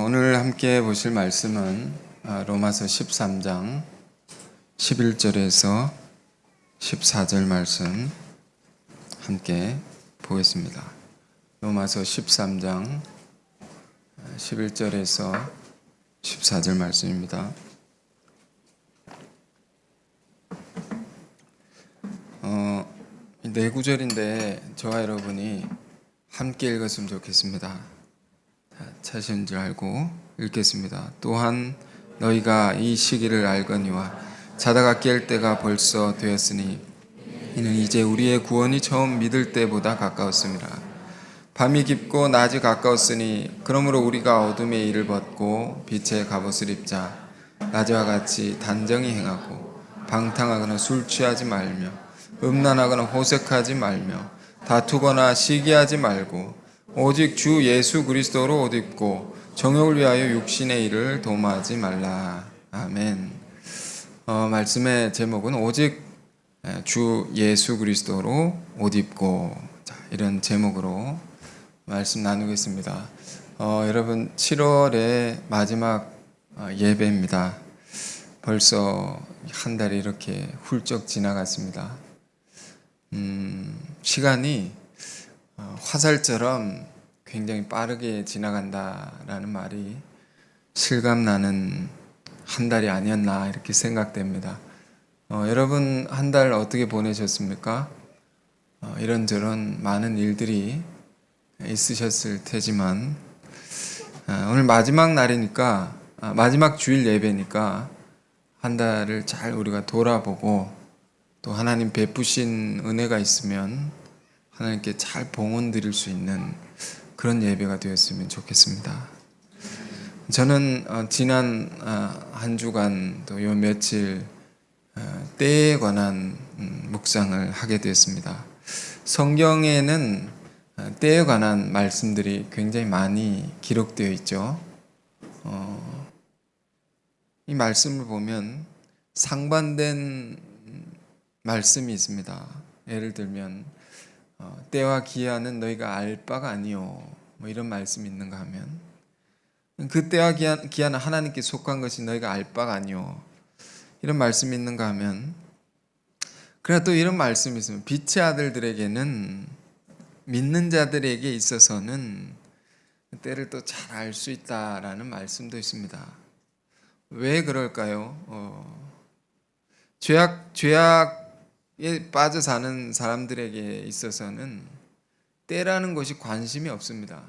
오늘 함께 보실 말씀은 로마서 13장 11절에서 14절 말씀 함께 보겠습니다. 로마서 13장 11절에서 14절 말씀입니다. 네 구절인데 저와 여러분이 함께 읽었으면 좋겠습니다. 찾으신 줄 알고 읽겠습니다. 또한 너희가 이 시기를 알거니와 자다가 깰 때가 벌써 되었으니 이는 이제 우리의 구원이 처음 믿을 때보다 가까웠습니다. 밤이 깊고 낮이 가까웠으니 그러므로 우리가 어둠의 일을 벗고 빛의 갑옷을 입자. 낮에와 같이 단정히 행하고 방탕하거나 술 취하지 말며 음란하거나 호색하지 말며 다투거나 시기하지 말고 오직 주 예수 그리스도로 옷 입고 정욕을 위하여 육신의 일을 도모하지 말라. 아멘. 말씀의 제목은 오직 주 예수 그리스도로 옷 입고, 이런 제목으로 말씀 나누겠습니다. 여러분 7월의 마지막 예배입니다. 벌써 한 달이 이렇게 훌쩍 지나갔습니다. 시간이 화살처럼 굉장히 빠르게 지나간다라는 말이 실감나는 한 달이 아니었나 이렇게 생각됩니다. 여러분 한 달 어떻게 보내셨습니까? 이런저런 많은 일들이 있으셨을 테지만 오늘 마지막 날이니까 마지막 주일 예배니까 한 달을 잘 우리가 돌아보고 또 하나님 베푸신 은혜가 있으면 하나님께 잘 봉헌 드릴 수 있는 그런 예배가 되었으면 좋겠습니다. 저는 지난 한 주간 또 요 며칠 때에 관한 묵상을 하게 되었습니다. 성경에는 때에 관한 말씀들이 굉장히 많이 기록되어 있죠. 이 말씀을 보면 상반된 말씀이 있습니다. 예를 들면 때와 기한은 너희가 알 바가 아니요, 이런 말씀이 있는가 하면 그 때와 기한은 하나님께 속한 것이 너희가 알 바가 아니요, 이런 말씀이 있는가 하면, 그러나 또 이런 말씀이 있습니다. 빛의 아들들에게는, 믿는 자들에게 있어서는 때를 또 잘 알 수 있다라는 말씀도 있습니다. 왜 그럴까요? 죄악에 빠져 사는 사람들에게 있어서는 때라는 것이 관심이 없습니다.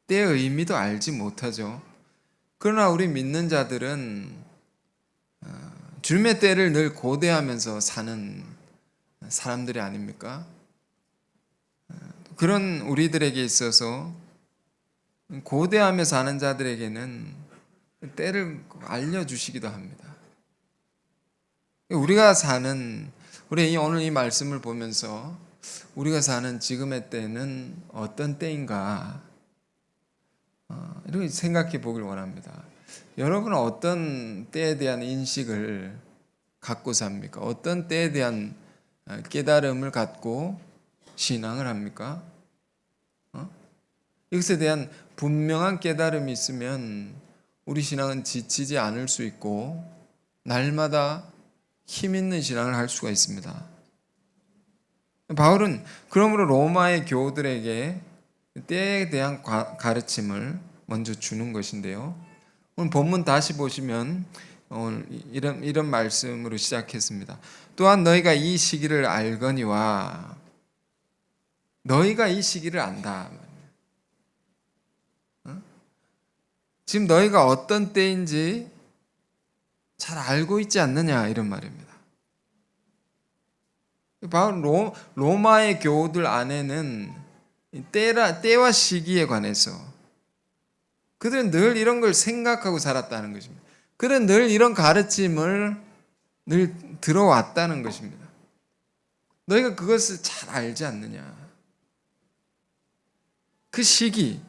때의 의미도 알지 못하죠. 그러나 우리 믿는 자들은 주님의 때를 늘 고대하면서 사는 사람들이 아닙니까? 그런 우리들에게 있어서 고대하며 사는 자들에게는 때를 알려주시기도 합니다. 우리가 사는, 우리 오늘 이 말씀을 보면서 우리가 사는 지금의 때는 어떤 때인가, 이렇게 생각해 보길 원합니다. 여러분은 어떤 때에 대한 인식을 갖고 삽니까? 어떤 때에 대한 깨달음을 갖고 신앙을 합니까? 이것에 대한 분명한 깨달음이 있으면 우리 신앙은 지치지 않을 수 있고 날마다 힘 있는 신앙을 할 수가 있습니다. 바울은 그러므로 로마의 교우들에게 때에 대한 가르침을 먼저 주는 것인데요. 오늘 본문 다시 보시면 오늘 이런 말씀으로 시작했습니다. 또한 너희가 이 시기를 알거니와, 너희가 이 시기를 안다. 지금 너희가 어떤 때인지 잘 알고 있지 않느냐, 이런 말입니다. 바로 로마의 교우들 안에는 때와 시기에 관해서 그들은 늘 이런 걸 생각하고 살았다는 것입니다. 그들은 늘 이런 가르침을 늘 들어왔다는 것입니다. 너희가 그것을 잘 알지 않느냐. 그 시기,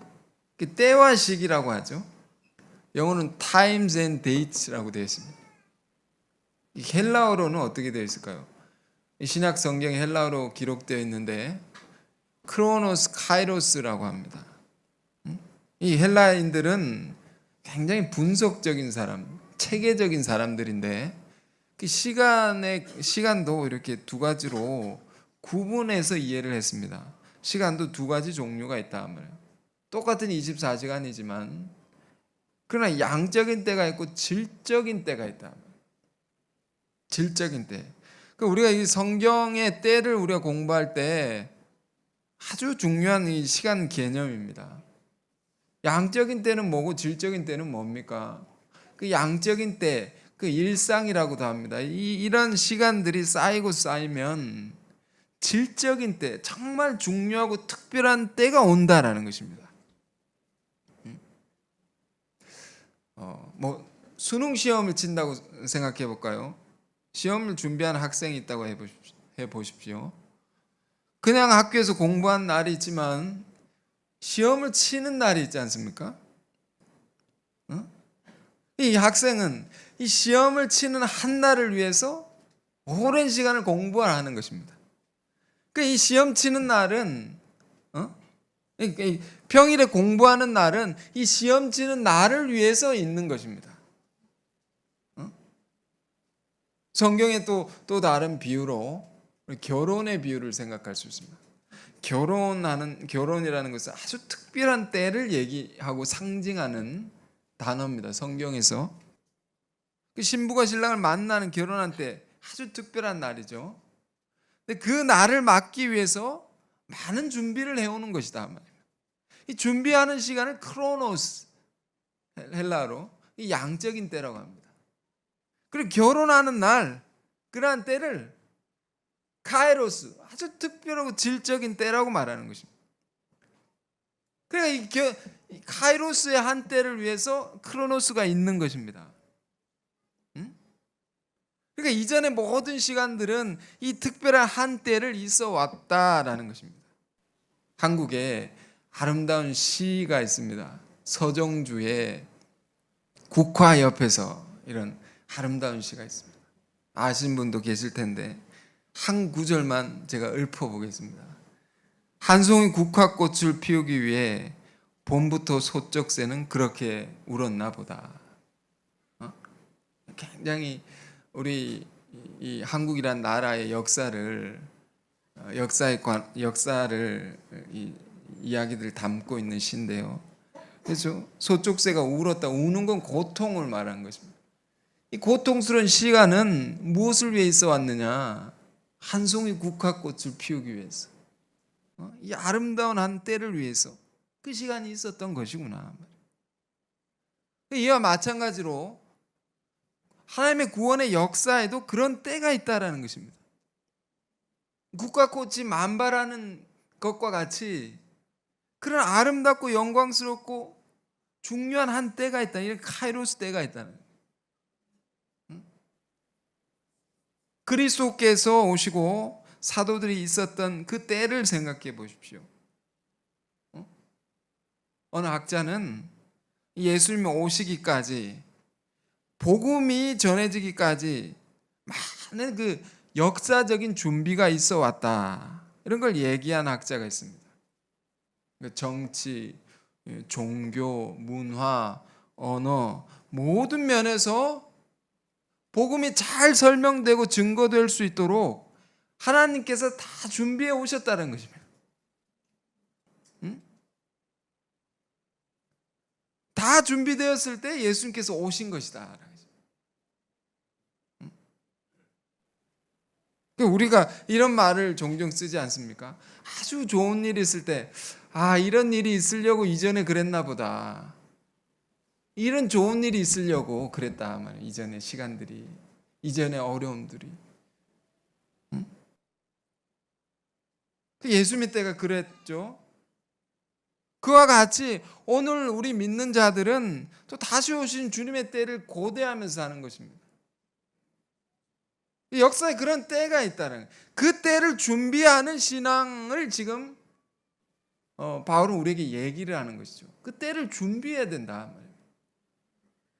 그 때와 시기라고 하죠. 영어는 times and dates라고 되어 있습니다. 헬라어로는 어떻게 되어 있을까요? 신약 성경에 헬라어로 기록되어 있는데 크로노스 카이로스라고 합니다. 이 헬라인들은 굉장히 분석적인 사람, 체계적인 사람들인데 그 시간도 이렇게 두 가지로 구분해서 이해를 했습니다. 시간도 두 가지 종류가 있다 말이에요. 똑같은 24시간이지만 그러나 양적인 때가 있고 질적인 때가 있다. 질적인 때. 그러니까 우리가 이 성경의 때를 우리가 공부할 때 아주 중요한 이 시간 개념입니다. 양적인 때는 뭐고 질적인 때는 뭡니까? 그 양적인 때, 그 일상이라고도 합니다. 이런 시간들이 쌓이고 쌓이면 질적인 때, 정말 중요하고 특별한 때가 온다라는 것입니다. 수능 시험을 친다고 생각해 볼까요? 시험을 준비하는 학생이 있다고 해 보십시오. 그냥 학교에서 공부한 날이 있지만 시험을 치는 날이 있지 않습니까? 이 학생은 이 시험을 치는 한 날을 위해서 오랜 시간을 공부하는 것입니다. 이 시험 치는 날은 평일에 공부하는 날은 이 시험 치는 날을 위해서 있는 것입니다. 성경에 또 다른 비유로 결혼의 비유를 생각할 수 있습니다. 결혼이라는 것은 아주 특별한 때를 얘기하고 상징하는 단어입니다. 성경에서 그 신부가 신랑을 만나는 결혼한 때 아주 특별한 날이죠. 근데 그 날을 맞기 위해서 많은 준비를 해오는 것이다. 이 준비하는 시간을 크로노스, 헬라어로 이 양적인 때라고 합니다. 그리고 결혼하는 날, 그러한 때를 카이로스, 아주 특별하고 질적인 때라고 말하는 것입니다. 그러니까 이 카이로스의 한 때를 위해서 크로노스가 있는 것입니다. 그러니까 이전의 모든 시간들은 이 특별한 한 때를 있어 왔다라는 것입니다. 한국에 아름다운 시가 있습니다. 서정주의 국화 옆에서 이런 아름다운 시가 있습니다. 아시는 분도 계실 텐데 한 구절만 제가 읊어보겠습니다. 한 송이 국화꽃을 피우기 위해 봄부터 소쩍새는 그렇게 울었나 보다. 굉장히 우리 이 한국이란 나라의 역사를 이야기들을 담고 있는 시인데요. 그래서 소쩍새가 울었다. 우는 건 고통을 말하는 것입니다. 이 고통스러운 시간은 무엇을 위해 있어 왔느냐? 한 송이 국화꽃을 피우기 위해서, 이 아름다운 한 때를 위해서 그 시간이 있었던 것이구나. 이와 마찬가지로 하나님의 구원의 역사에도 그런 때가 있다라는 것입니다. 국화꽃이 만발하는 것과 같이 그런 아름답고 영광스럽고 중요한 한 때가 있다. 이런 카이로스 때가 있다는 거예요. 그리스도께서 오시고 사도들이 있었던 그 때를 생각해 보십시오. 어느 학자는 예수님이 오시기까지, 복음이 전해지기까지 많은 그 역사적인 준비가 있어 왔다. 이런 걸 얘기한 학자가 있습니다. 정치, 종교, 문화, 언어 모든 면에서 복음이 잘 설명되고 증거될 수 있도록 하나님께서 다 준비해 오셨다는 것입니다. 다 준비되었을 때 예수님께서 오신 것이다. 우리가 이런 말을 종종 쓰지 않습니까? 아주 좋은 일이 있을 때, 이런 일이 있으려고 이전에 그랬나 보다. 이런 좋은 일이 있으려고 그랬다 말이에요. 이전의 시간들이, 이전의 어려움들이. 예수님 때가 그랬죠. 그와 같이 오늘 우리 믿는 자들은 또 다시 오신 주님의 때를 고대하면서 사는 것입니다. 역사에 그런 때가 있다는, 그 때를 준비하는 신앙을 지금 바울은 우리에게 얘기를 하는 것이죠. 그 때를 준비해야 된다.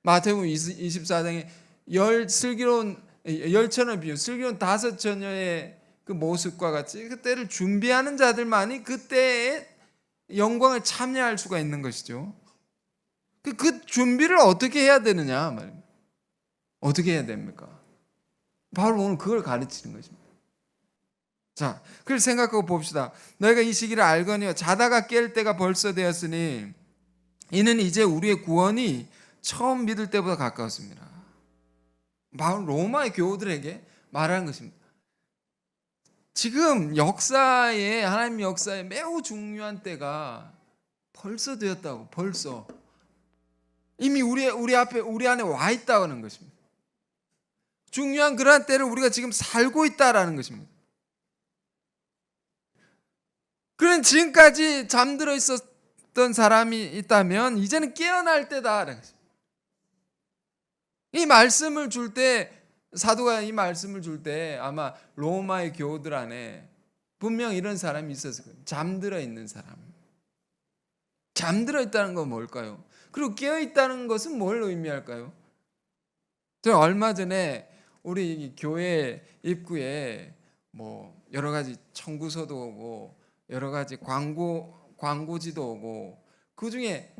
마태복음 24장에 열처녀 비유, 슬기로운 5처녀의 그 모습과 같이 그 때를 준비하는 자들만이 그 때의 영광을 참여할 수가 있는 것이죠. 그 준비를 어떻게 해야 되느냐 말입니다. 어떻게 해야 됩니까? 바로 오늘 그걸 가르치는 것입니다. 자, 그걸 생각하고 봅시다. 너희가 이 시기를 알거니와 자다가 깰 때가 벌써 되었으니 이는 이제 우리의 구원이 처음 믿을 때보다 가까웠습니다. 바로 로마의 교우들에게 말하는 것입니다. 지금 역사에, 하나님 역사에 매우 중요한 때가 벌써 되었다고. 벌써 이미 우리 앞에, 우리 안에 와 있다는 것입니다. 중요한 그러한 때를 우리가 지금 살고 있다라는 것입니다. 그런 지금까지 잠들어 있었던 사람이 있다면 이제는 깨어날 때다라는 것입니다. 이 말씀을 줄 때, 사도가 이 말씀을 줄 때 아마 로마의 교우들 안에 분명 이런 사람이 있었을 거예요. 잠들어 있는 사람. 잠들어 있다는 건 뭘까요? 그리고 깨어 있다는 것은 뭘 의미할까요? 저 얼마 전에 우리 교회 입구에 뭐 여러 가지 청구서도 오고 여러 가지 광고지도 오고 그 중에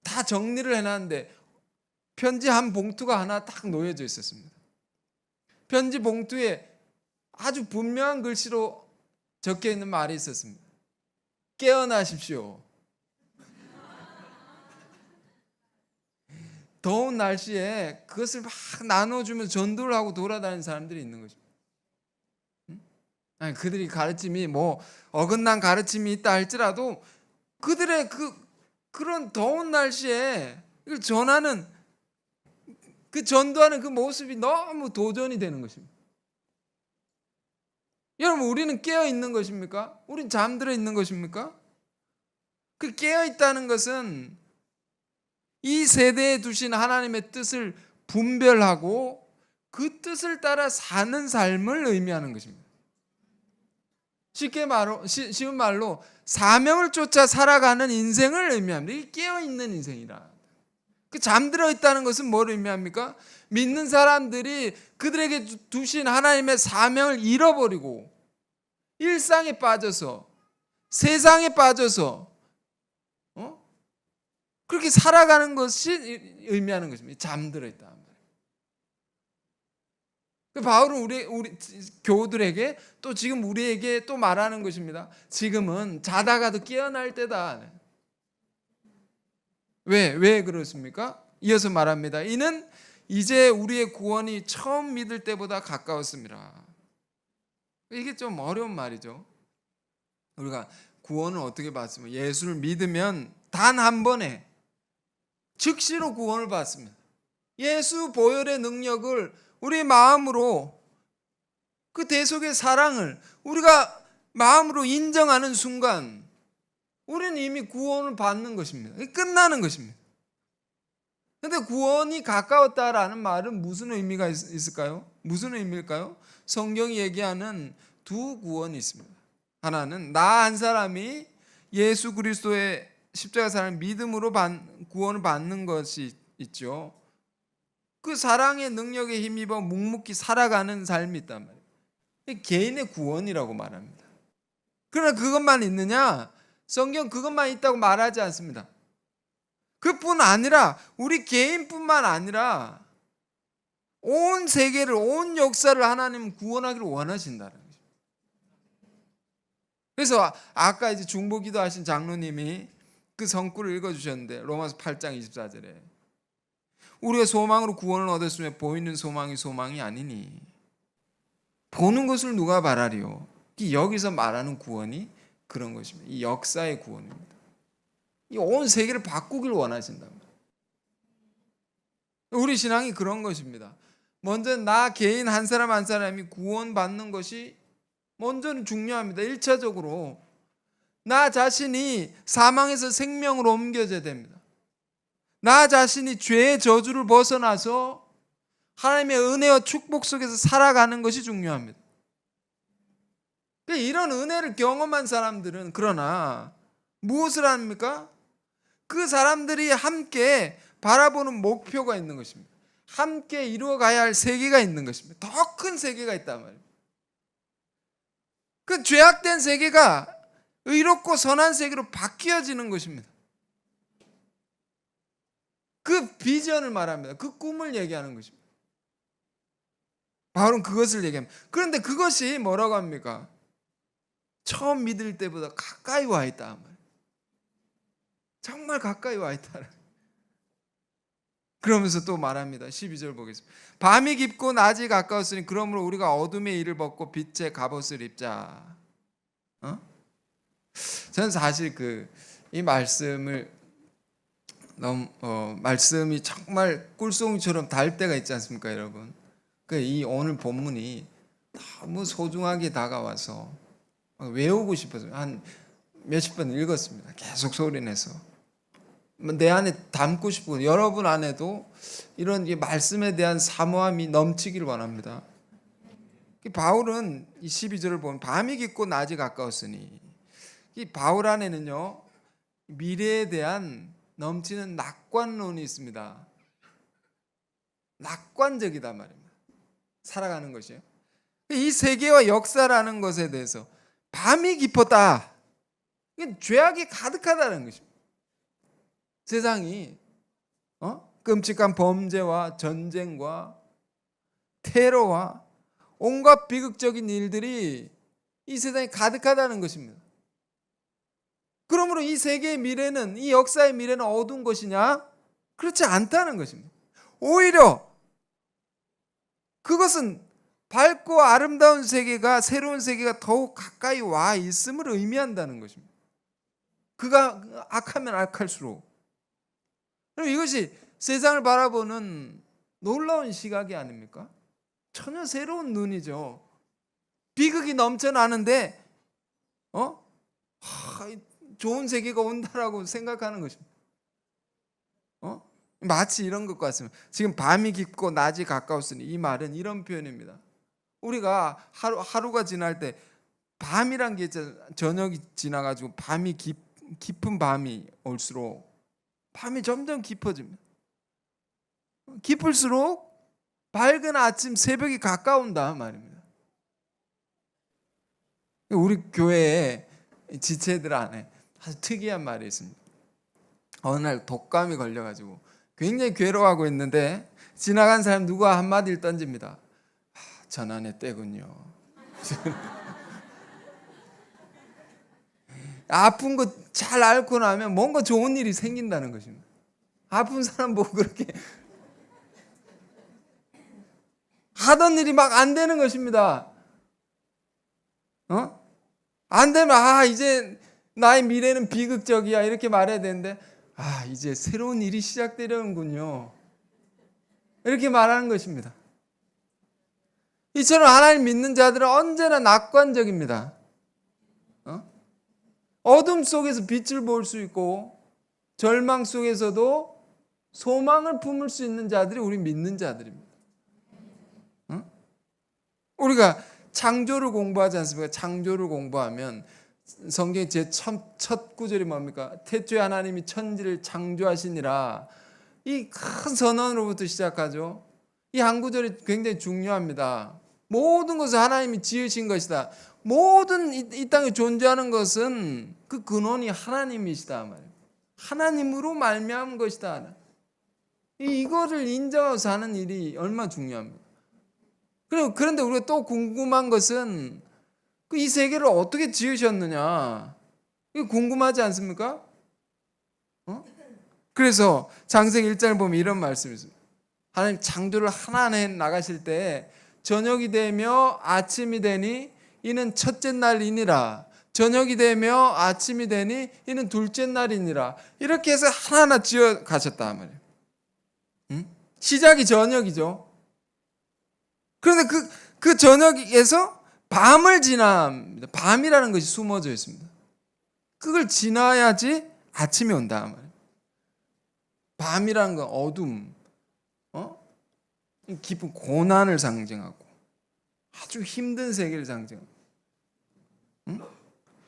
다 정리를 해놨는데 편지 한 봉투가 하나 딱 놓여져 있었습니다. 편지 봉투에 아주 분명한 글씨로 적혀 있는 말이 있었습니다. 깨어나십시오. 더운 날씨에 그것을 막 나눠주면서 전도를 하고 돌아다니는 사람들이 있는 것입니다. 아니, 그들이 가르침이 뭐 어긋난 가르침이 있다 할지라도 그들의 그런 더운 날씨에 이걸 전하는 그 전도하는 그 모습이 너무 도전이 되는 것입니다. 여러분, 우리는 깨어 있는 것입니까? 우린 잠들어 있는 것입니까? 그 깨어 있다는 것은 이 세대에 두신 하나님의 뜻을 분별하고 그 뜻을 따라 사는 삶을 의미하는 것입니다. 쉬운 말로 사명을 쫓아 살아가는 인생을 의미합니다. 이게 깨어있는 인생이라. 그 잠들어 있다는 것은 뭘 의미합니까? 믿는 사람들이 그들에게 두신 하나님의 사명을 잃어버리고 일상에 빠져서 세상에 빠져서 그렇게 살아가는 것이 의미하는 것입니다. 잠들어 있다. 바울은 우리 교우들에게 또 지금 우리에게 또 말하는 것입니다. 지금은 자다가도 깨어날 때다. 왜 그렇습니까? 이어서 말합니다. 이는 이제 우리의 구원이 처음 믿을 때보다 가까웠습니다. 이게 좀 어려운 말이죠. 우리가 구원을 어떻게 받습니까? 예수를 믿으면 단 한 번에 즉시로 구원을 받습니다. 예수 보혈의 능력을 우리 마음으로 그 대속의 사랑을 우리가 마음으로 인정하는 순간 우리는 이미 구원을 받는 것입니다. 끝나는 것입니다. 그런데 구원이 가까웠다라는 말은 무슨 의미가 있을까요? 무슨 의미일까요? 성경이 얘기하는 두 구원이 있습니다. 하나는 나 한 사람이 예수 그리스도의 십자가 사랑을 믿음으로 구원을 받는 것이 있죠. 그 사랑의 능력에 힘입어 묵묵히 살아가는 삶이 있단 말이에요. 개인의 구원이라고 말합니다. 그러나 그것만 있느냐? 성경 그것만 있다고 말하지 않습니다. 그뿐 아니라 우리 개인뿐만 아니라 온 세계를, 온 역사를 하나님은 구원하기를 원하신다는 거죠. 그래서 아까 이제 중보기도 하신 장로님이 그 성구를 읽어주셨는데 로마서 8장 24절에 우리가 소망으로 구원을 얻었으며 보이는 소망이 소망이 아니니 보는 것을 누가 바라리요? 여기서 말하는 구원이 그런 것입니다. 이 역사의 구원입니다. 이 온 세계를 바꾸길 원하신다. 우리 신앙이 그런 것입니다. 먼저 나 개인 한 사람 한 사람이 구원받는 것이 먼저는 중요합니다. 1차적으로 나 자신이 사망에서 생명으로 옮겨져야 됩니다. 나 자신이 죄의 저주를 벗어나서 하나님의 은혜와 축복 속에서 살아가는 것이 중요합니다. 이런 은혜를 경험한 사람들은 그러나 무엇을 합니까? 그 사람들이 함께 바라보는 목표가 있는 것입니다. 함께 이루어가야 할 세계가 있는 것입니다. 더 큰 세계가 있단 말이에요. 그 죄악된 세계가 의롭고 선한 세계로 바뀌어지는 것입니다. 그 비전을 말합니다. 그 꿈을 얘기하는 것입니다. 바울은 그것을 얘기합니다. 그런데 그것이 뭐라고 합니까? 처음 믿을 때보다 가까이 와 있다. 정말 가까이 와 있다. 그러면서 또 말합니다. 12절 보겠습니다. 밤이 깊고 낮이 가까웠으니 그러므로 우리가 어둠의 일을 벗고 빛의 갑옷을 입자. 저는 사실 이 말씀을 말씀이 정말 꿀송이처럼 달 때가 있지 않습니까, 여러분? 이 오늘 본문이 너무 소중하게 다가와서 외우고 싶어서 한 몇십 번 읽었습니다. 계속 소리내서 내 안에 담고 싶고 여러분 안에도 이런 말씀에 대한 사모함이 넘치기를 원합니다. 바울은 이 12절을 보면 밤이 깊고 낮이 가까웠으니 이 바울 안에는요 미래에 대한 넘치는 낙관론이 있습니다. 낙관적이다 말입니다. 살아가는 것이요. 이 세계와 역사라는 것에 대해서 밤이 깊었다. 이게 죄악이 가득하다는 것입니다. 세상이 끔찍한 범죄와 전쟁과 테러와 온갖 비극적인 일들이 이 세상에 가득하다는 것입니다. 그러므로 이 세계의 미래는, 이 역사의 미래는 어두운 것이냐? 그렇지 않다는 것입니다. 오히려 그것은 밝고 아름다운 세계가, 새로운 세계가 더욱 가까이 와 있음을 의미한다는 것입니다. 그가 악하면 악할수록. 그럼 이것이 세상을 바라보는 놀라운 시각이 아닙니까? 전혀 새로운 눈이죠. 비극이 넘쳐나는데 좋은 세계가 온다라고 생각하는 것입니다. 마치 이런 것 같습니다. 지금 밤이 깊고 낮이 가까웠으니 이 말은 이런 표현입니다. 우리가 하루가 지날 때 밤이란 게 저녁이 지나가지고 밤이 깊은 밤이 올수록 밤이 점점 깊어집니다. 깊을수록 밝은 아침 새벽이 가까운다 말입니다. 우리 교회에 지체들 안에 아주 특이한 말이 있습니다. 어느 날 독감이 걸려가지고 굉장히 괴로워하고 있는데 지나간 사람 누가 한마디를 던집니다. 전환의 때군요. 아픈 거 잘 앓고 나면 뭔가 좋은 일이 생긴다는 것입니다. 아픈 사람 보고 그렇게 하던 일이 막 안 되는 것입니다. 안 되면 이제 나의 미래는 비극적이야 이렇게 말해야 되는데 이제 새로운 일이 시작되려는군요. 이렇게 말하는 것입니다. 이처럼 하나님 믿는 자들은 언제나 낙관적입니다. 어둠 속에서 빛을 볼 수 있고 절망 속에서도 소망을 품을 수 있는 자들이 우리 믿는 자들입니다. 우리가 창조를 공부하지 않습니까? 창조를 공부하면 성경의 제 첫 구절이 뭡니까? 태초에 하나님이 천지를 창조하시니라. 이 큰 선언으로부터 시작하죠. 이 한 구절이 굉장히 중요합니다. 모든 것을 하나님이 지으신 것이다. 모든 이 땅에 존재하는 것은 그 근원이 하나님이시다 말이에요. 하나님으로 말미암은 것이다. 이거를 인정하고 사는 일이 얼마나 중요합니다. 그런데 우리가 또 궁금한 것은 이 세계를 어떻게 지으셨느냐. 이거 궁금하지 않습니까? 그래서 창세기 1장을 보면 이런 말씀이 있습니다. 하나님 창조를 하나하나 해 나가실 때 저녁이 되며 아침이 되니 이는 첫째 날이니라. 저녁이 되며 아침이 되니 이는 둘째 날이니라. 이렇게 해서 하나하나 지어 가셨다 말이에요. 시작이 저녁이죠. 그런데 그 저녁에서 밤을 지납니다. 밤이라는 것이 숨어져 있습니다. 그걸 지나야지 아침이 온다 말이에요. 밤이라는 건 어둠, 깊은 고난을 상징하고 아주 힘든 세계를 상징하고.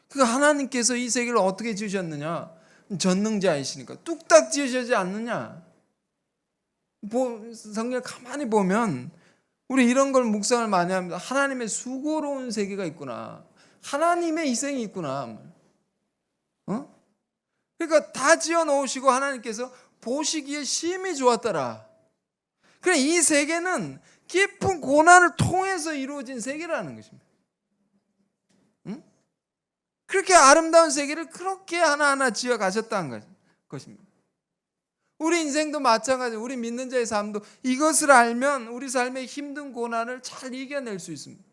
그 하나님께서 이 세계를 어떻게 지으셨느냐? 전능자이시니까 뚝딱 지으시지 않느냐? 성경을 가만히 보면 우리 이런 걸 묵상을 많이 합니다. 하나님의 수고로운 세계가 있구나. 하나님의 희생이 있구나. 그러니까 다 지어 놓으시고 하나님께서 보시기에 심히 좋았더라. 그래, 이 세계는 깊은 고난을 통해서 이루어진 세계라는 것입니다. 응? 그렇게 아름다운 세계를 그렇게 하나하나 지어 가셨다는 것입니다. 우리 인생도 마찬가지예요. 우리 믿는 자의 삶도 이것을 알면 우리 삶의 힘든 고난을 잘 이겨낼 수 있습니다.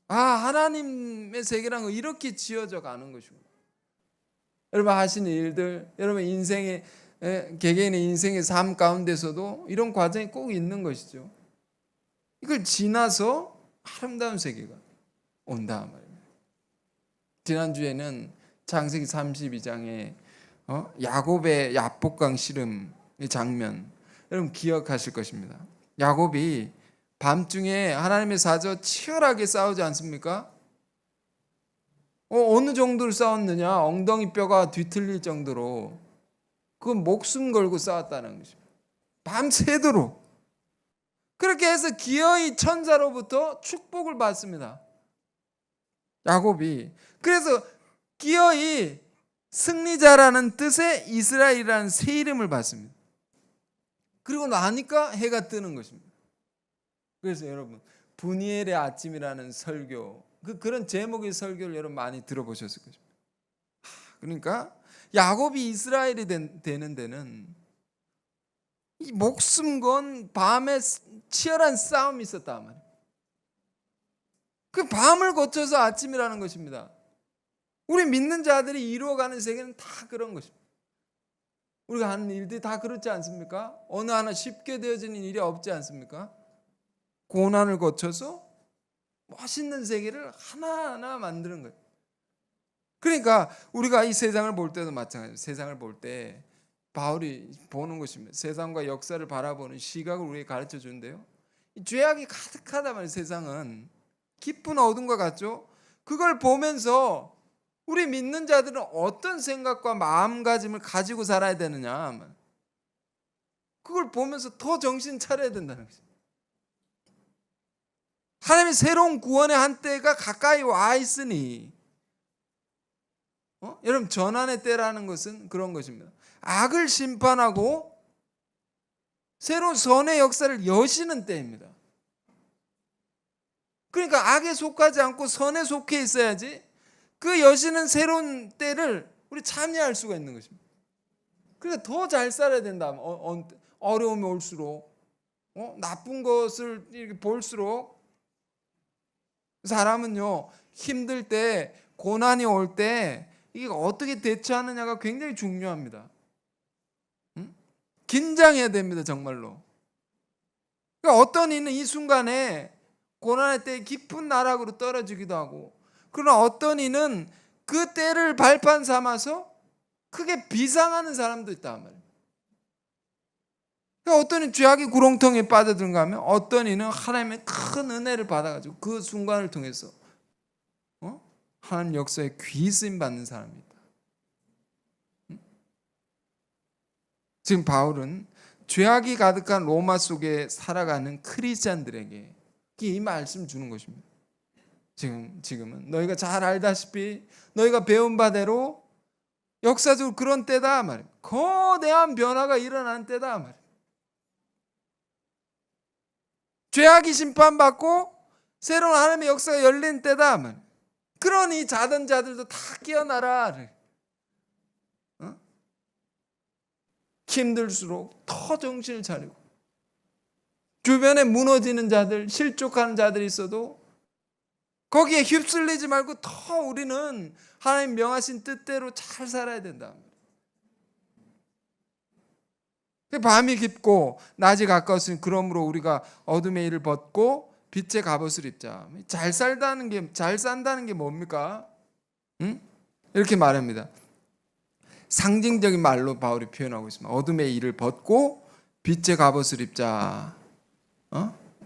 하나님의 세계라는 거 이렇게 지어져 가는 것입니다. 여러분 하시는 일들, 여러분 인생의 개개인의 인생의 삶 가운데서도 이런 과정이 꼭 있는 것이죠. 이걸 지나서 아름다운 세계가 온다 말입니다. 지난주에는 창세기 32장에 야곱의 야복강 씨름의 장면 여러분 기억하실 것입니다. 야곱이 밤중에 하나님의 사자와 치열하게 싸우지 않습니까? 어느 정도로 싸웠느냐? 엉덩이 뼈가 뒤틀릴 정도로 그 목숨 걸고 싸웠다는 것입니다. 밤새도록. 그렇게 해서 기어이 천사로부터 축복을 받습니다. 야곱이. 그래서 기어이 승리자라는 뜻의 이스라엘이라는 새 이름을 받습니다. 그리고 나니까 해가 뜨는 것입니다. 그래서 여러분 분이엘의 아침이라는 설교, 그런 제목의 설교를 여러분 많이 들어보셨을 것입니다. 그러니까 야곱이 이스라엘이 되는 데는 이 목숨 건 밤에 치열한 싸움이 있었단 말이에요. 그 밤을 거쳐서 아침이라는 것입니다. 우리 믿는 자들이 이루어가는 세계는 다 그런 것입니다. 우리가 하는 일들이 다 그렇지 않습니까? 어느 하나 쉽게 되어지는 일이 없지 않습니까? 고난을 거쳐서 멋있는 세계를 하나하나 만드는 거예요. 그러니까 우리가 이 세상을 볼 때도 마찬가지예요. 세상을 볼 때 바울이 보는 것입니다. 세상과 역사를 바라보는 시각을 우리에게 가르쳐 주는데요. 죄악이 가득하다 말이에요. 세상은 깊은 어둠과 같죠. 그걸 보면서 우리 믿는 자들은 어떤 생각과 마음가짐을 가지고 살아야 되느냐, 그걸 보면서 더 정신 차려야 된다는 거죠. 하나님의 새로운 구원의 한때가 가까이 와 있으니 여러분 전환의 때라는 것은 그런 것입니다. 악을 심판하고 새로운 선의 역사를 여시는 때입니다. 그러니까 악에 속하지 않고 선에 속해 있어야지 그 여시는 새로운 때를 우리 참여할 수가 있는 것입니다. 그러니까 더 잘 살아야 된다. 어려움이 올수록 나쁜 것을 이렇게 볼수록 사람은요 힘들 때 고난이 올 때 이게 어떻게 대처하느냐가 굉장히 중요합니다. 긴장해야 됩니다. 정말로. 그러니까 어떤 이는 이 순간에 고난의 때 깊은 나락으로 떨어지기도 하고, 그러나 어떤 이는 그 때를 발판 삼아서 크게 비상하는 사람도 있단 말이에요. 그러니까 어떤 이는 죄악의 구렁텅이에 빠져든가 하면 어떤 이는 하나님의 큰 은혜를 받아가지고 그 순간을 통해서 하나님 역사에 귀 쓰임 받는 사람이 있다. 지금 바울은 죄악이 가득한 로마 속에 살아가는 크리스찬들에게 이 말씀 주는 것입니다. 지금은 너희가 잘 알다시피 너희가 배운 바대로 역사적으로 그런 때다 말이에요. 거대한 변화가 일어나는 때다 말이에요. 죄악이 심판받고 새로운 하나님의 역사가 열린 때다 말이에요. 그러니 자던 자들도 다 깨어나라. 힘들수록 더 정신을 차리고 주변에 무너지는 자들, 실족하는 자들이 있어도 거기에 휩쓸리지 말고 더 우리는 하나님 명하신 뜻대로 잘 살아야 된다. 밤이 깊고 낮이 가까웠으니 그러므로 우리가 어둠의 일을 벗고 빛의 갑옷을 입자. 잘 산다는 게 뭡니까? 이렇게 말합니다. 상징적인 말로 바울이 표현하고 있습니다. 어둠의 일을 벗고 빛의 갑옷을 입자.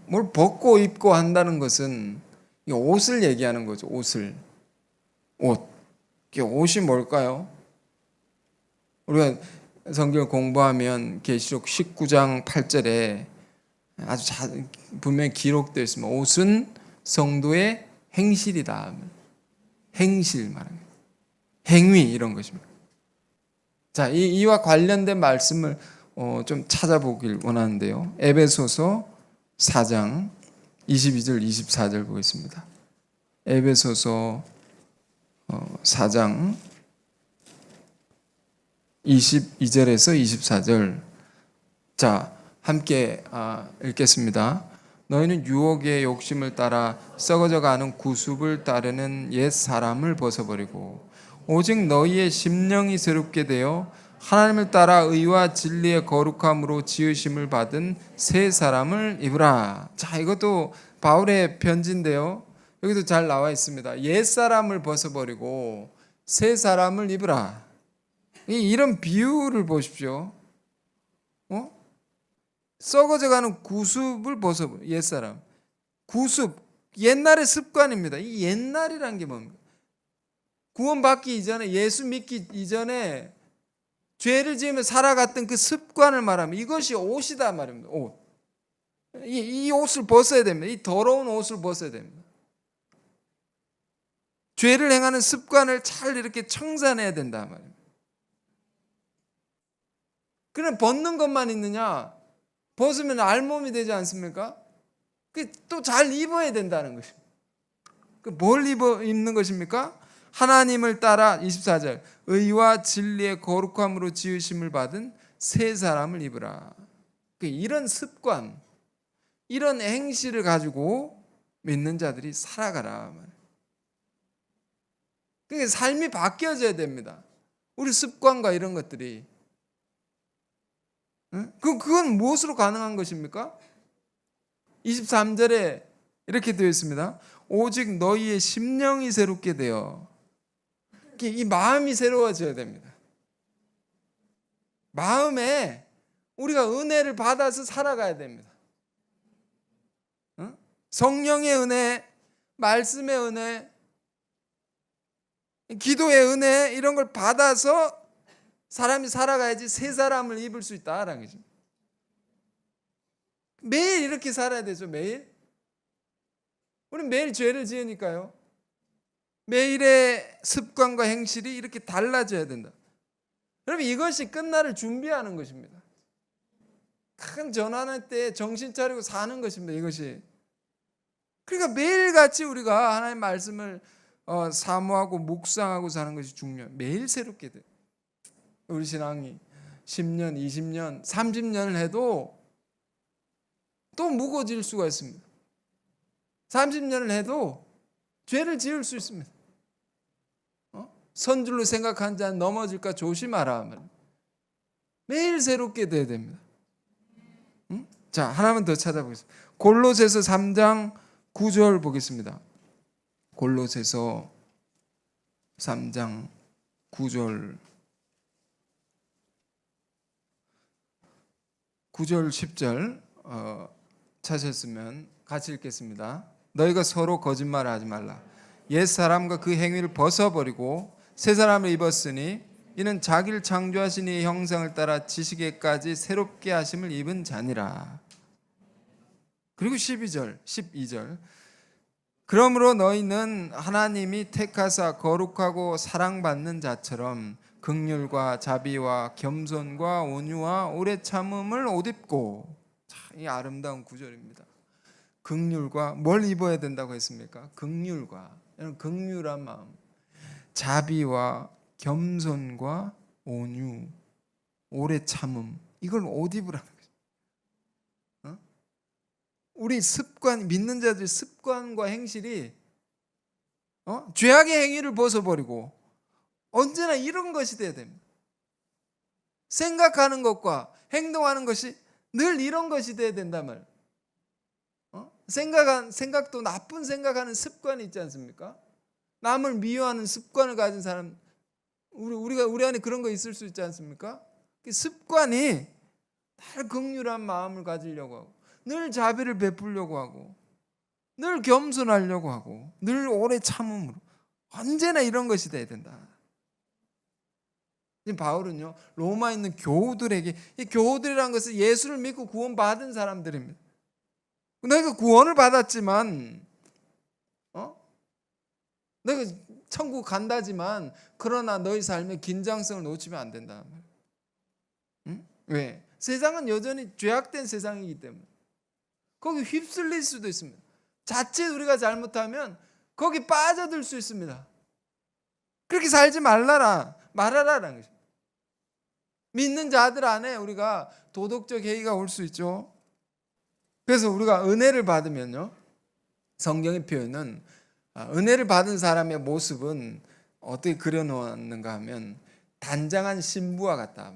뭘 벗고 입고 한다는 것은 옷을 얘기하는 거죠. 옷. 옷이 뭘까요? 우리가 성경을 공부하면 계시록 19장 8절에 아주 분명히 기록되어 있습니다. 옷은 성도의 행실이다. 행실 말합니다. 행위 이런 것입니다. 자, 이와 관련된 말씀을 좀 찾아보길 원하는데요. 에베소서 4장 22절 24절 보겠습니다. 에베소서 4장 22절에서 24절. 자, 함께 읽겠습니다. 너희는 유혹의 욕심을 따라 썩어져가는 구습을 따르는 옛 사람을 벗어버리고 오직 너희의 심령이 새롭게 되어 하나님을 따라 의와 진리의 거룩함으로 지으심을 받은 새 사람을 입으라. 자, 이것도 바울의 편지인데요. 여기도 잘 나와 있습니다. 옛 사람을 벗어버리고 새 사람을 입으라. 이런 비유를 보십시오. 썩어져가는 구습을 벗어버려. 옛사람. 구습. 옛날의 습관입니다. 이 옛날이란 게 뭡니까? 구원받기 이전에, 예수 믿기 이전에 죄를 지으며 살아갔던 그 습관을 말하면 이것이 옷이다 말입니다. 옷. 이 옷을 벗어야 됩니다. 이 더러운 옷을 벗어야 됩니다. 죄를 행하는 습관을 잘 이렇게 청산해야 된다 말입니다. 그냥 벗는 것만 있느냐? 벗으면 알몸이 되지 않습니까? 또 잘 입어야 된다는 것입니다. 뭘 입는 것입니까? 하나님을 따라 24절 의와 진리의 거룩함으로 지으심을 받은 새 사람을 입으라. 이런 습관, 이런 행실을 가지고 믿는 자들이 살아가라. 그러니까 삶이 바뀌어져야 됩니다. 우리 습관과 이런 것들이. 그건 무엇으로 가능한 것입니까? 23절에 이렇게 되어 있습니다. 오직 너희의 심령이 새롭게 되어. 이 마음이 새로워져야 됩니다. 마음에 우리가 은혜를 받아서 살아가야 됩니다. 성령의 은혜, 말씀의 은혜, 기도의 은혜 이런 걸 받아서 사람이 살아가야지 새 사람을 입을 수 있다라는 거죠. 매일 이렇게 살아야 되죠. 매일. 우리는 매일 죄를 지으니까요. 매일의 습관과 행실이 이렇게 달라져야 된다. 여러분 이것이 끝날을 준비하는 것입니다. 큰 전환할 때 정신 차리고 사는 것입니다. 이것이. 그러니까 매일같이 우리가 하나님의 말씀을 사모하고 묵상하고 사는 것이 중요해요. 매일 새롭게 돼요. 우리 신앙이 10년, 20년, 30년을 해도 또 무거워질 수가 있습니다. 30년을 해도 죄를 지을 수 있습니다. 선줄로 생각한 자는 넘어질까 조심하라. 매일 새롭게 돼야 됩니다. 자, 하나만 더 찾아보겠습니다. 골로새서 3장 9절 보겠습니다. 골로새서 3장 9절 10절 찾으셨으면 같이 읽겠습니다. 너희가 서로 거짓말하지 말라. 옛 사람과 그 행위를 벗어버리고 새 사람을 입었으니 이는 자기를 창조하신 이의 형상을 따라 지식에까지 새롭게 하심을 입은 자니라. 그리고 12절 그러므로 너희는 하나님이 택하사 거룩하고 사랑받는 자처럼 긍휼과 자비와 겸손과 온유와 오래 참음을 옷 입고. 이 아름다운 구절입니다. 긍휼과 뭘 입어야 된다고 했습니까? 긍휼과 이런 긍휼한 마음, 자비와 겸손과 온유, 오래 참음, 이걸 옷 입으라는 거죠. 우리 습관, 믿는 자들의 습관과 행실이 죄악의 행위를 벗어버리고 언제나 이런 것이 돼야 됩니다. 생각하는 것과 행동하는 것이 늘 이런 것이 돼야 된단 말이에요. 생각도 나쁜 생각하는 습관이 있지 않습니까? 남을 미워하는 습관을 가진 사람, 우리 안에 그런 거 있을 수 있지 않습니까? 그 습관이 늘 긍휼한 마음을 가지려고 하고, 늘 자비를 베풀려고 하고, 늘 겸손하려고 하고, 늘 오래 참음으로 언제나 이런 것이 돼야 된다. 지금 바울은요, 로마에 있는 교우들에게, 이 교우들이라는 것은 예수를 믿고 구원받은 사람들입니다. 너희가 구원을 받았지만, 너희가 천국 간다지만, 그러나 너희 삶의 긴장성을 놓치면 안 된다. 왜? 세상은 여전히 죄악된 세상이기 때문에 거기 휩쓸릴 수도 있습니다. 자칫 우리가 잘못하면 거기 빠져들 수 있습니다. 그렇게 살지 말아라라는 것입니다. 믿는 자들 안에 우리가 도덕적 해이가 올 수 있죠. 그래서 우리가 은혜를 받으면요, 성경의 표현은 은혜를 받은 사람의 모습은 어떻게 그려놓았는가 하면 단장한 신부와 같다.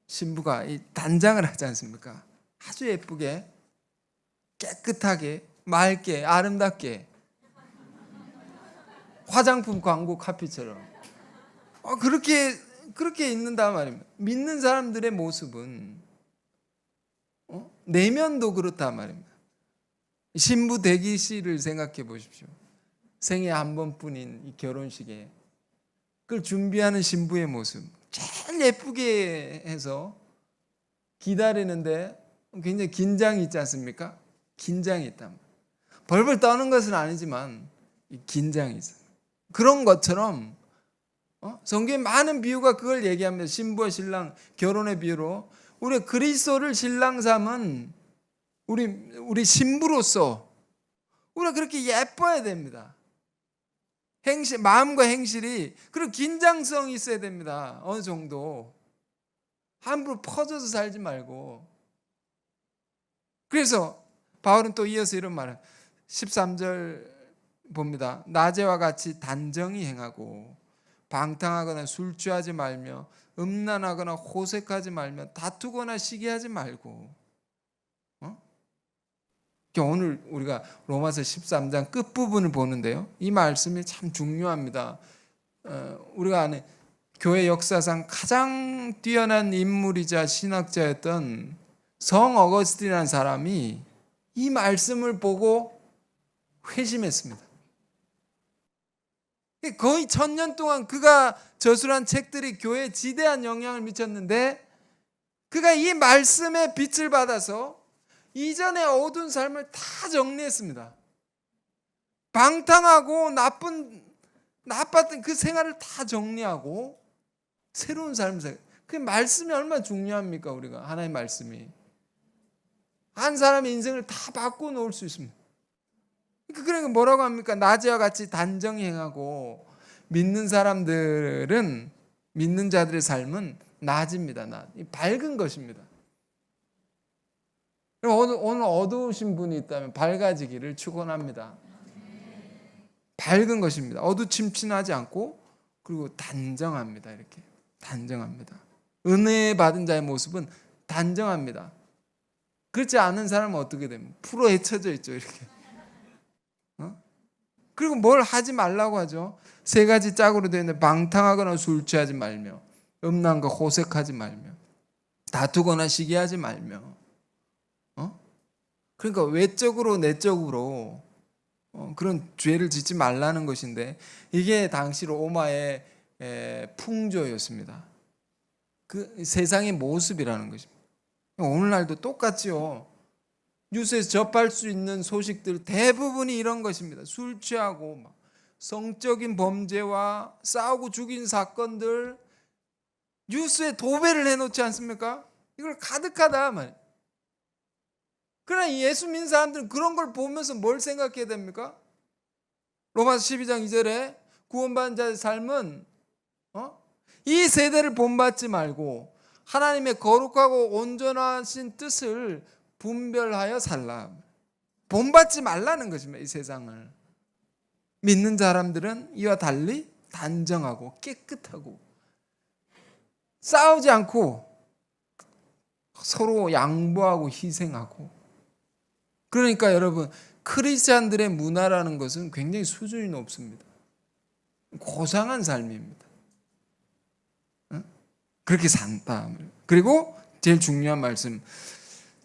신부가 이 단장을 하지 않습니까? 아주 예쁘게, 깨끗하게, 맑게, 아름답게, 화장품 광고 카피처럼 그렇게 있는다 말입니다. 믿는 사람들의 모습은 내면도 그렇다 말입니다. 신부 대기실을 생각해 보십시오. 생애 한 번뿐인 이 결혼식에 그걸 준비하는 신부의 모습, 제일 예쁘게 해서 기다리는데 굉장히 긴장이 있지 않습니까? 긴장이 있다. 벌벌 떠는 것은 아니지만 긴장이 있어요. 그런 것처럼 성경에 많은 비유가 그걸 얘기합니다. 신부와 신랑 결혼의 비유로 우리 그리스도를 신랑 삼은 우리 신부로서 우리가 그렇게 예뻐야 됩니다. 행실, 마음과 행실이 그런 긴장성이 있어야 됩니다. 어느 정도 함부로 퍼져서 살지 말고. 그래서 바울은 또 이어서 이런 말을 13절 봅니다. 낮에와 같이 단정히 행하고 방탕하거나 술 취하지 말며 음란하거나 호색하지 말며 다투거나 시기하지 말고. 오늘 우리가 로마서 13장 끝부분을 보는데요, 이 말씀이 참 중요합니다. 우리가 아는 교회 역사상 가장 뛰어난 인물이자 신학자였던 성 어거스틴이라는 사람이 이 말씀을 보고 회심했습니다. 거의 1000년 동안 그가 저술한 책들이 교회에 지대한 영향을 미쳤는데 그가 이 말씀의 빛을 받아서 이전의 어두운 삶을 다 정리했습니다. 방탕하고 나빴던 그 생활을 다 정리하고 새로운 삶을 살. 그 말씀이 얼마나 중요합니까? 우리가 하나의 말씀이 한 사람의 인생을 다 바꿔놓을 수 있습니다. 그러니까 뭐라고 합니까? 낮에와 같이 단정히 행하고 믿는 사람들은 믿는 자들의 삶은 낮입니다. 밝은 것입니다. 오늘 어두우신 분이 있다면 밝아지기를 축원합니다. 밝은 것입니다. 어두침침하지 않고 그리고 단정합니다. 이렇게 단정합니다. 은혜 받은 자의 모습은 단정합니다. 그렇지 않은 사람은 어떻게 됩니까? 풀어 헤쳐져 있죠. 이렇게. 그리고 뭘 하지 말라고 하죠. 3가지 짝으로 되어 있는데 방탕하거나 술 취하지 말며 음란과 호색하지 말며 다투거나 시기하지 말며. 그러니까 외적으로 내적으로 그런 죄를 짓지 말라는 것인데 이게 당시 로마의 풍조였습니다. 그 세상의 모습이라는 것입니다. 오늘날도 똑같지요. 뉴스에서 접할 수 있는 소식들 대부분이 이런 것입니다. 술 취하고 성적인 범죄와 싸우고 죽인 사건들 뉴스에 도배를 해놓지 않습니까? 이걸 가득하다 말이에요. 그러나 예수 믿는 사람들은 그런 걸 보면서 뭘 생각해야 됩니까? 로마서 12장 2절에 구원받은 자의 삶은 이 세대를 본받지 말고 하나님의 거룩하고 온전하신 뜻을 분별하여 살라. 본받지 말라는 것입니다. 이 세상을. 믿는 사람들은 이와 달리 단정하고 깨끗하고 싸우지 않고 서로 양보하고 희생하고. 그러니까 여러분, 크리스찬들의 문화라는 것은 굉장히 수준이 높습니다. 고상한 삶입니다. 그렇게 산다. 그리고 제일 중요한 말씀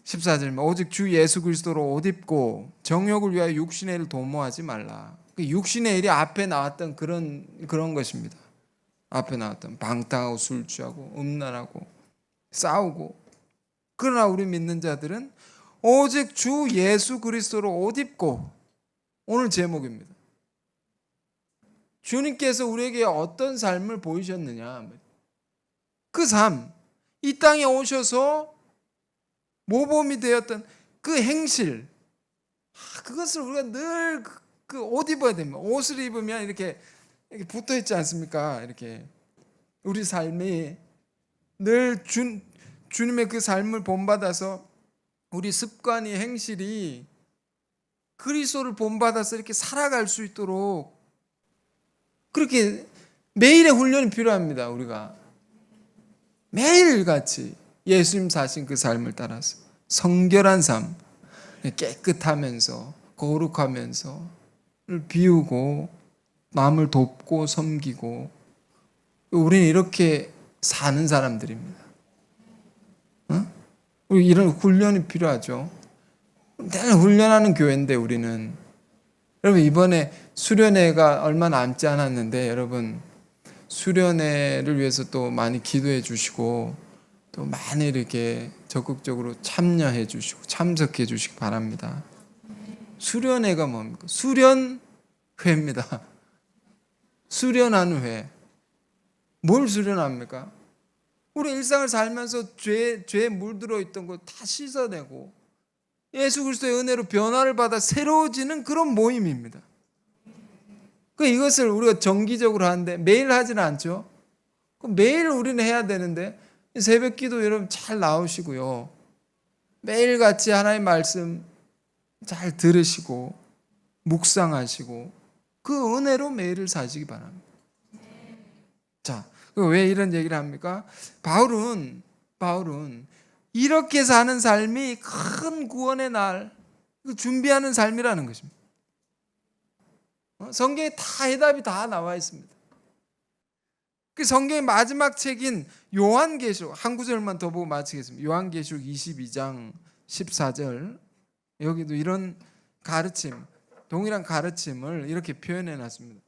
14절, 오직 주 예수 그리스도로 옷 입고 정욕을 위하여 육신의 일을 도모하지 말라. 육신의 일이 앞에 나왔던 그런 것입니다. 앞에 나왔던 방탕하고 술 취하고 음란하고 싸우고. 그러나 우리 믿는 자들은 오직 주 예수 그리스도로 옷 입고. 오늘 제목입니다. 주님께서 우리에게 어떤 삶을 보이셨느냐. 그 삶, 이 땅에 오셔서 모범이 되었던 그 행실, 그것을 우리가 늘 그 옷 입어야 됩니다. 옷을 입으면 이렇게 붙어 있지 않습니까? 이렇게 우리 삶이 늘 주님의 그 삶을 본받아서 우리 습관이, 행실이 그리스도를 본받아서 이렇게 살아갈 수 있도록 그렇게 매일의 훈련이 필요합니다. 우리가 매일같이 예수님 사신 그 삶을 따라서 성결한 삶, 깨끗하면서 거룩하면서 비우고 남을 돕고 섬기고, 우리는 이렇게 사는 사람들입니다. 우리 이런 훈련이 필요하죠. 늘 훈련하는 교회인데 우리는. 여러분, 이번에 수련회가 얼마 남지 않았는데 여러분, 수련회를 위해서 또 많이 기도해 주시고 또 많이 이렇게 적극적으로 참여해 주시고 참석해 주시기 바랍니다. 수련회가 뭡니까? 수련회입니다. 수련하는 회. 뭘 수련합니까? 우리 일상을 살면서 죄에 물들어 있던 걸 다 씻어내고 예수 그리스도의 은혜로 변화를 받아 새로워지는 그런 모임입니다. 이것을 우리가 정기적으로 하는데 매일 하지는 않죠. 매일 우리는 해야 되는데, 새벽 기도 여러분 잘 나오시고요, 매일같이 하나님의 말씀 잘 들으시고 묵상하시고 그 은혜로 매일을 사시기 바랍니다. 자, 왜 이런 얘기를 합니까? 바울은 이렇게 사는 삶이 큰 구원의 날 준비하는 삶이라는 것입니다. 성경에 다 해답이 다 나와 있습니다. 그 성경의 마지막 책인 요한계시록, 한 구절만 더 보고 마치겠습니다. 요한계시록 22장 14절, 여기도 이런 가르침, 동일한 가르침을 이렇게 표현해 놨습니다.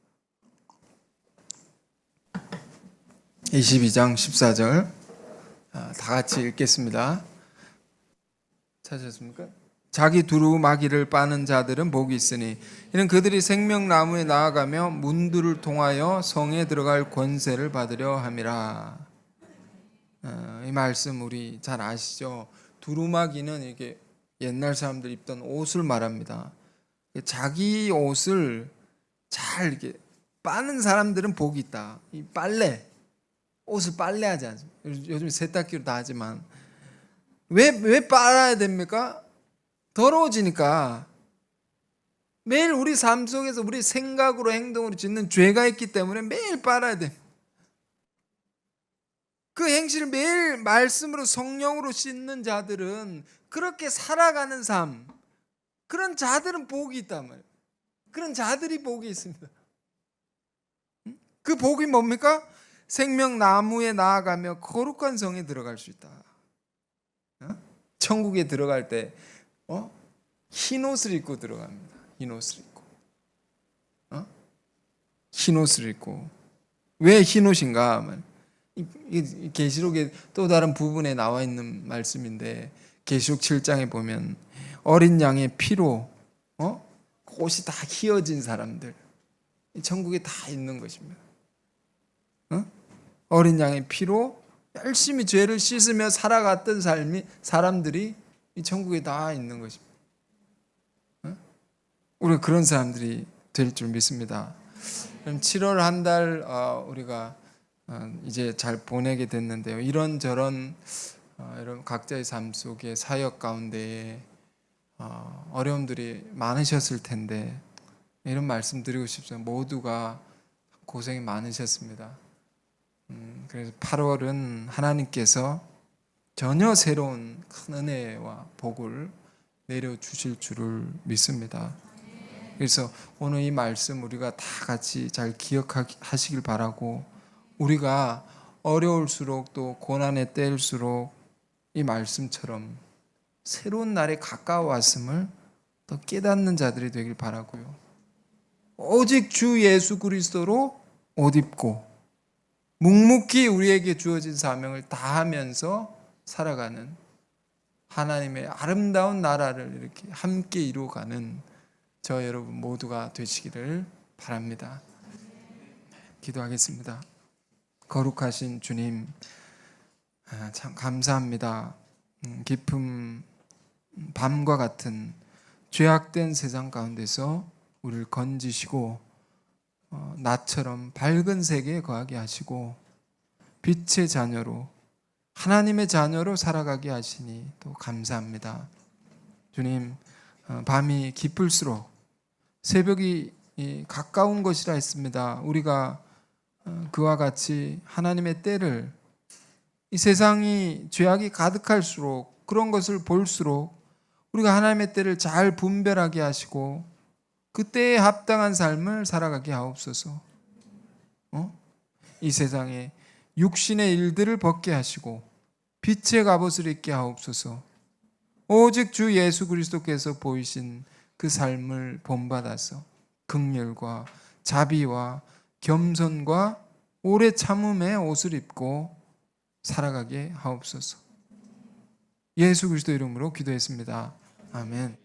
22장 14절 다 같이 읽겠습니다. 찾으셨습니까? 자기 두루마기를 빠는 자들은 복이 있으니 이는 그들이 생명나무에 나아가며 문들을 통하여 성에 들어갈 권세를 받으려 함이라. 이 말씀 우리 잘 아시죠? 두루마기는 이게 옛날 사람들 입던 옷을 말합니다. 자기 옷을 잘 이렇게 빠는 사람들은 복이 있다. 이 빨래, 옷을 빨래하지 않습니까? 요즘 세탁기로 다 하지만 왜 빨아야 됩니까? 더러워지니까. 매일 우리 삶 속에서 우리 생각으로 행동으로 짓는 죄가 있기 때문에 매일 빨아야 돼. 그 행실을 매일 말씀으로 성령으로 씻는 자들은, 그렇게 살아가는 삶, 그런 자들은 복이 있단 말이에요. 그런 자들이 복이 있습니다. 그 복이 뭡니까? 생명나무에 나아가며 거룩한 성에 들어갈 수 있다. 천국에 들어갈 때 흰 옷을 입고 들어갑니다. 흰 옷을 입고. 흰 옷을 입고. 왜 흰 옷인가? 이 계시록의 또 다른 부분에 나와 있는 말씀인데, 계시록 7장에 보면 어린 양의 피로 옷이 다 휘어진 사람들, 천국에 다 있는 것입니다. 어린 양의 피로 열심히 죄를 씻으며 살아갔던 사람들이 이 천국에 다 있는 것입니다. 우리가 그런 사람들이 될 줄 믿습니다. 그럼 7월 한 달 우리가 이제 잘 보내게 됐는데요. 이런저런 여러분 각자의 삶 속에 사역 가운데에 어려움들이 많으셨을 텐데, 이런 말씀 드리고 싶습니다. 모두가 고생이 많으셨습니다. 그래서 8월은 하나님께서 전혀 새로운 큰 은혜와 복을 내려주실 줄을 믿습니다. 그래서 오늘 이 말씀 우리가 다 같이 잘 기억하시길 바라고, 우리가 어려울수록 또 고난의 때일수록 이 말씀처럼 새로운 날에 가까워왔음을 더 깨닫는 자들이 되길 바라고요. 오직 주 예수 그리스도로 옷 입고 묵묵히 우리에게 주어진 사명을 다하면서 살아가는 하나님의 아름다운 나라를 이렇게 함께 이루어가는 저 여러분 모두가 되시기를 바랍니다. 기도하겠습니다. 거룩하신 주님, 참 감사합니다. 깊은 밤과 같은 죄악된 세상 가운데서 우리를 건지시고 나처럼 밝은 세계에 거하게 하시고 빛의 자녀로, 하나님의 자녀로 살아가게 하시니 또 감사합니다. 주님, 밤이 깊을수록 새벽이 가까운 것이라 했습니다. 우리가 그와 같이 하나님의 때를, 이 세상이 죄악이 가득할수록, 그런 것을 볼수록 우리가 하나님의 때를 잘 분별하게 하시고 그 때에 합당한 삶을 살아가게 하옵소서. 이 세상에 육신의 일들을 벗게 하시고 빛의 갑옷을 입게 하옵소서. 오직 주 예수 그리스도께서 보이신 그 삶을 본받아서 긍휼과 자비와 겸손과 오래 참음의 옷을 입고 살아가게 하옵소서. 예수 그리스도 이름으로 기도했습니다. 아멘.